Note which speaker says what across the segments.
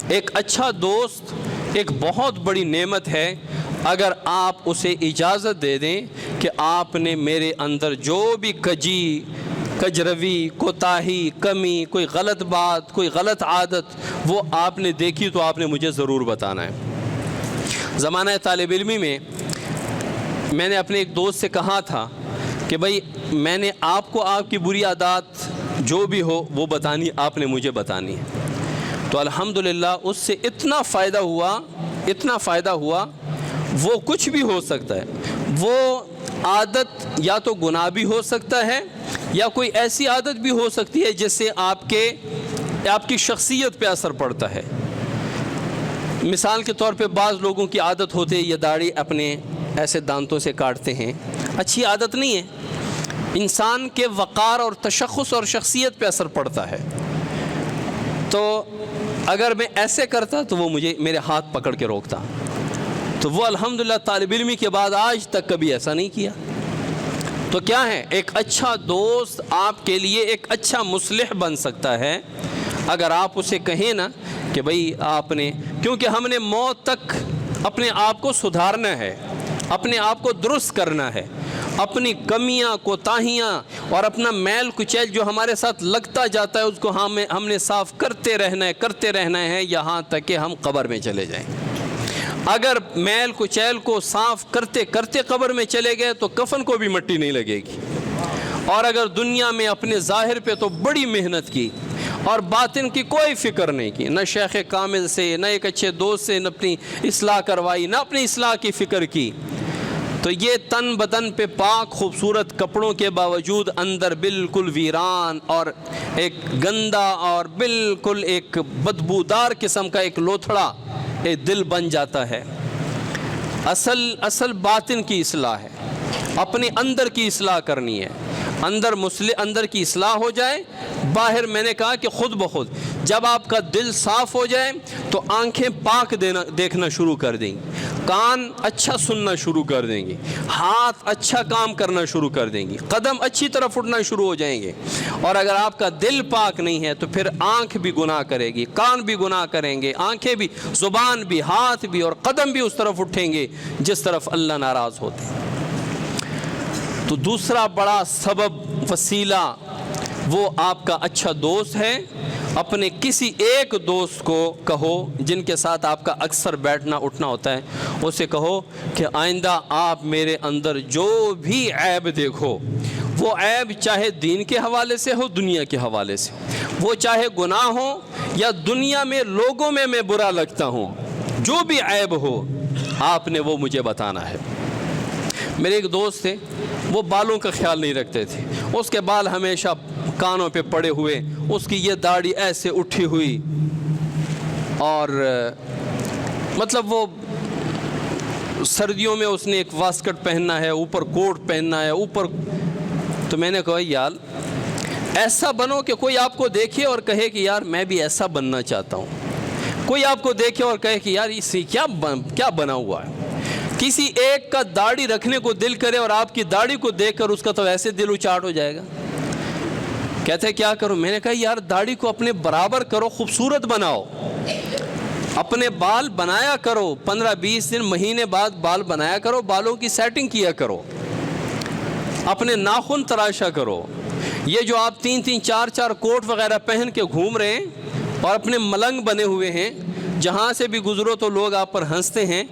Speaker 1: ایک اچھا دوست ایک بہت بڑی نعمت ہے اگر آپ اسے اجازت دے دیں کہ آپ نے میرے اندر جو بھی کجروی، کوتاہی، کمی، کوئی غلط بات، کوئی غلط عادت وہ آپ نے دیکھی تو آپ نے مجھے ضرور بتانا ہے۔ زمانہ طالب علمی میں میں نے اپنے ایک دوست سے کہا تھا کہ بھائی میں نے آپ کو آپ کی بری عادات جو بھی ہو وہ بتانی، آپ نے مجھے بتانی ہے۔ تو الحمدللہ اس سے اتنا فائدہ ہوا، وہ کچھ بھی ہو سکتا ہے، وہ عادت یا تو گناہ بھی ہو سکتا ہے یا کوئی ایسی عادت بھی ہو سکتی ہے جس سے آپ کی شخصیت پہ اثر پڑتا ہے۔ مثال کے طور پہ بعض لوگوں کی عادت ہوتی ہے یہ داڑھی اپنے ایسے دانتوں سے کاٹتے ہیں، اچھی عادت نہیں ہے، انسان کے وقار اور تشخص اور شخصیت پہ اثر پڑتا ہے۔ تو اگر میں ایسے کرتا تو وہ میرے ہاتھ پکڑ کے روکتا، تو وہ الحمدللہ طالب علمی کے بعد آج تک کبھی ایسا نہیں کیا۔ تو کیا ہے، ایک اچھا دوست آپ کے لیے ایک اچھا مصلح بن سکتا ہے اگر آپ اسے کہیں نا کہ بھئی آپ نے، کیونکہ ہم نے موت تک اپنے آپ کو سدھارنا ہے، اپنے آپ کو درست کرنا ہے، اپنی کمیاں، کوتاہیاں اور اپنا میل کچیل جو ہمارے ساتھ لگتا جاتا ہے اس کو ہم نے صاف کرتے رہنا ہے یہاں تک کہ ہم قبر میں چلے جائیں۔ اگر میل کچیل کو صاف کرتے کرتے قبر میں چلے گئے تو کفن کو بھی مٹی نہیں لگے گی۔ اور اگر دنیا میں اپنے ظاہر پہ تو بڑی محنت کی اور باطن کی کوئی فکر نہیں کی، نہ شیخ کامل سے، نہ ایک اچھے دوست سے، نہ اپنی اصلاح کروائی، نہ اپنی اصلاح کی فکر کی، تو یہ تن بدن پہ پاک خوبصورت کپڑوں کے باوجود اندر بالکل ویران اور ایک گندا اور بالکل ایک بدبودار قسم کا ایک لوتھڑا ایک دل بن جاتا ہے۔ اصل باطن کی اصلاح ہے، اپنے اندر کی اصلاح کرنی ہے، اندر کی اصلاح ہو جائے، باہر میں نے کہا کہ خود بخود جب آپ کا دل صاف ہو جائے تو آنکھیں پاک دیکھنا شروع کر دیں گی، کان اچھا سننا شروع کر دیں گے، ہاتھ اچھا کام کرنا شروع کر دیں گی، قدم اچھی طرف اٹھنا شروع ہو جائیں گے۔ اور اگر آپ کا دل پاک نہیں ہے تو پھر آنکھ بھی گناہ کرے گی، کان بھی گناہ کریں گے، آنکھیں بھی، زبان بھی، ہاتھ بھی اور قدم بھی اس طرف اٹھیں گے جس طرف اللہ ناراض ہوتے ہیں۔ تو دوسرا بڑا سبب، وسیلہ، وہ آپ کا اچھا دوست ہے۔ اپنے کسی ایک دوست کو کہو جن کے ساتھ آپ کا اکثر بیٹھنا اٹھنا ہوتا ہے، اسے کہو کہ آئندہ آپ میرے اندر جو بھی عیب دیکھو، وہ عیب چاہے دین کے حوالے سے ہو، دنیا کے حوالے سے، وہ چاہے گناہ ہو یا دنیا میں لوگوں میں برا لگتا ہوں، جو بھی عیب ہو آپ نے وہ مجھے بتانا ہے۔ میرے ایک دوست تھے، وہ بالوں کا خیال نہیں رکھتے تھے، اس کے بال ہمیشہ کانوں پہ پڑے ہوئے، اس کی یہ داڑھی ایسے اٹھی ہوئی، اور مطلب وہ سردیوں میں اس نے ایک واسکٹ پہننا ہے، اوپر کوٹ پہننا ہے، اوپر۔ تو میں نے کہا یار ایسا بنو کہ کوئی آپ کو دیکھے اور کہے کہ یار میں بھی ایسا بننا چاہتا ہوں، کوئی آپ کو دیکھے اور کہے کہ یار اس سے کیا بنا ہوا ہے۔ کسی ایک کا داڑھی رکھنے کو دل کرے اور آپ کی داڑھی کو دیکھ کر اس کا تو ایسے دل اچاٹ ہو جائے گا۔ کہتے کیا کروں؟ میں نے کہا یار داڑھی کو اپنے برابر کرو، خوبصورت بناؤ، اپنے بال بنایا کرو، 15-20 دن مہینے بعد بال بنایا کرو، بالوں کی سیٹنگ کیا کرو، اپنے ناخن تراشا کرو۔ یہ جو آپ 3-3 4-4 کوٹ وغیرہ پہن کے گھوم رہے ہیں اور اپنے ملنگ بنے ہوئے ہیں، جہاں سے بھی گزرو تو لوگ آپ پر ہنستے ہیں،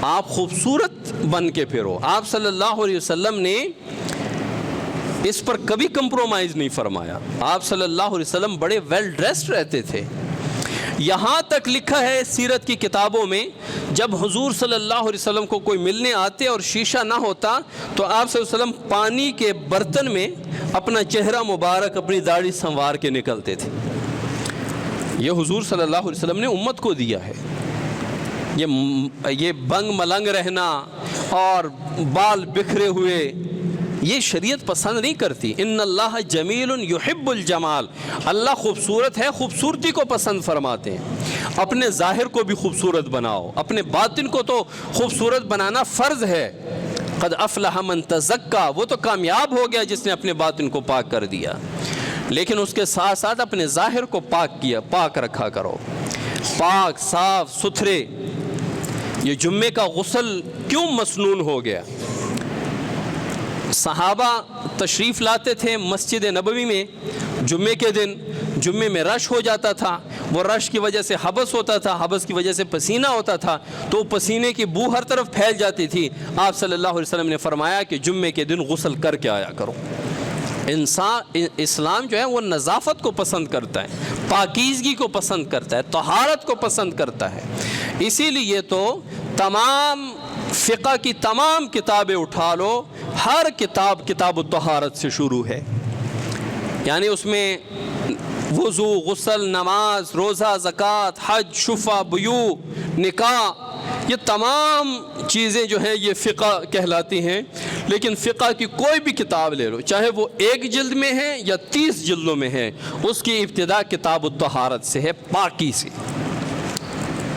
Speaker 1: آپ خوبصورت بن کے پھرو۔ آپ صلی اللہ علیہ وسلم نے اس پر کبھی کمپرومائز نہیں فرمایا۔ آپ صلی اللہ علیہ وسلم بڑے ویل ڈریسڈ رہتے تھے، یہاں تک لکھا ہے سیرت کی کتابوں میں جب حضور صلی اللہ علیہ وسلم کو کوئی ملنے آتے اور شیشہ نہ ہوتا تو آپ صلی اللہ علیہ وسلم پانی کے برتن میں اپنا چہرہ مبارک، اپنی داڑھی سنوار کے نکلتے تھے۔ یہ حضور صلی اللہ علیہ وسلم نے امت کو دیا ہے۔ یہ بنگ ملنگ رہنا اور بال بکھرے ہوئے یہ شریعت پسند نہیں کرتی۔ ان اللہ جمیل یحب الجمال، اللہ خوبصورت ہے، خوبصورتی کو پسند فرماتے ہیں۔ اپنے ظاہر کو بھی خوبصورت بناؤ، اپنے باطن کو تو خوبصورت بنانا فرض ہے۔ قد افلح من تزکا، وہ تو کامیاب ہو گیا جس نے اپنے باطن کو پاک کر دیا، لیکن اس کے ساتھ ساتھ اپنے ظاہر کو پاک رکھا کرو۔ پاک صاف ستھرے. یہ جمعے کا غسل کیوں مسنون ہو گیا؟ صحابہ تشریف لاتے تھے مسجد نبوی میں جمعے کے دن. جمعے میں رش ہو جاتا تھا، وہ رش کی وجہ سے حبس ہوتا تھا، حبس کی وجہ سے پسینہ ہوتا تھا، تو پسینے کی بو ہر طرف پھیل جاتی تھی. آپ صلی اللہ علیہ وسلم نے فرمایا کہ جمعے کے دن غسل کر کے آیا کرو. اسلام جو ہے وہ نظافت کو پسند کرتا ہے، پاکیزگی کو پسند کرتا ہے، طہارت کو پسند کرتا ہے. اسی لیے تو تمام فقہ کی تمام کتابیں اٹھا لو، ہر کتاب الطہارت سے شروع ہے. یعنی اس میں وضو، غسل، نماز، روزہ، زکوٰۃ، حج، شفع، بیوع، نکاح، یہ تمام چیزیں جو ہیں یہ فقہ کہلاتی ہیں. لیکن فقہ کی کوئی بھی کتاب لے لو، چاہے وہ 1 جلد میں ہے یا 30 جلدوں میں ہے، اس کی ابتدا کتاب الطہارت سے ہے، پاکی سے،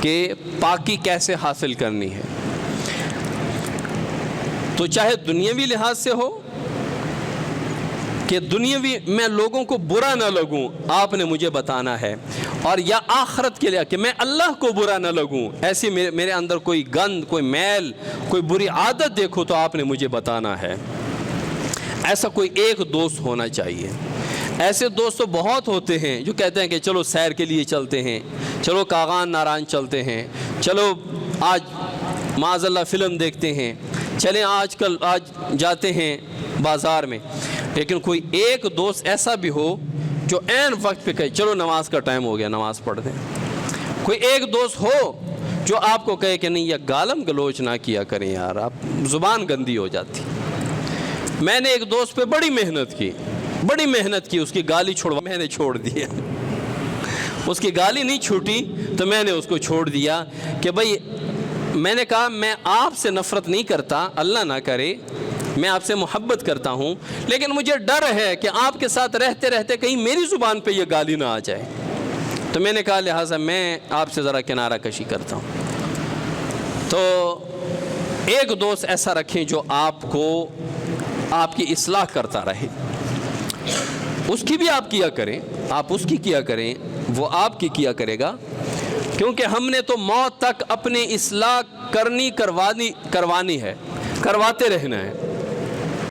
Speaker 1: کہ پاکی کیسے حاصل کرنی ہے. تو چاہے دنیاوی لحاظ سے ہو کہ دنیاوی میں لوگوں کو برا نہ لگوں، آپ نے مجھے بتانا ہے، اور یا آخرت کے لیے کہ میں اللہ کو برا نہ لگوں، ایسی میرے اندر کوئی گند، کوئی میل، کوئی بری عادت دیکھو تو آپ نے مجھے بتانا ہے. ایسا کوئی ایک دوست ہونا چاہیے. ایسے دوست تو بہت ہوتے ہیں جو کہتے ہیں کہ چلو سیر کے لیے چلتے ہیں، چلو کاغان ناران چلتے ہیں، چلو آج معاذ اللہ فلم دیکھتے ہیں، چلیں آج جاتے ہیں بازار میں. لیکن کوئی ایک دوست ایسا بھی ہو جو عین وقت پہ کہے چلو نماز کا ٹائم ہو گیا، نماز پڑھ دیں. کوئی ایک دوست ہو جو آپ کو کہے کہ نہیں یہ گالم گلوچ نہ کیا کریں یار، آپ زبان گندی ہو جاتی. میں نے ایک دوست پہ بڑی محنت کی، اس کی گالی میں نے چھوڑ دیا. اس کی گالی نہیں چھوٹی تو میں نے اس کو چھوڑ دیا کہ بھائی، میں نے کہا میں آپ سے نفرت نہیں کرتا، اللہ نہ کرے، میں آپ سے محبت کرتا ہوں، لیکن مجھے ڈر ہے کہ آپ کے ساتھ رہتے رہتے کہیں میری زبان پہ یہ گالی نہ آ جائے. تو میں نے کہا لہٰذا میں آپ سے ذرا کنارہ کشی کرتا ہوں. تو ایک دوست ایسا رکھیں جو آپ کی اصلاح کرتا رہے. اس کی بھی آپ کیا کریں، آپ اس کی کیا کریں، وہ آپ کی کیا کرے گا. کیونکہ ہم نے تو موت تک اپنی اصلاح کروانی ہے، کرواتے رہنا ہے.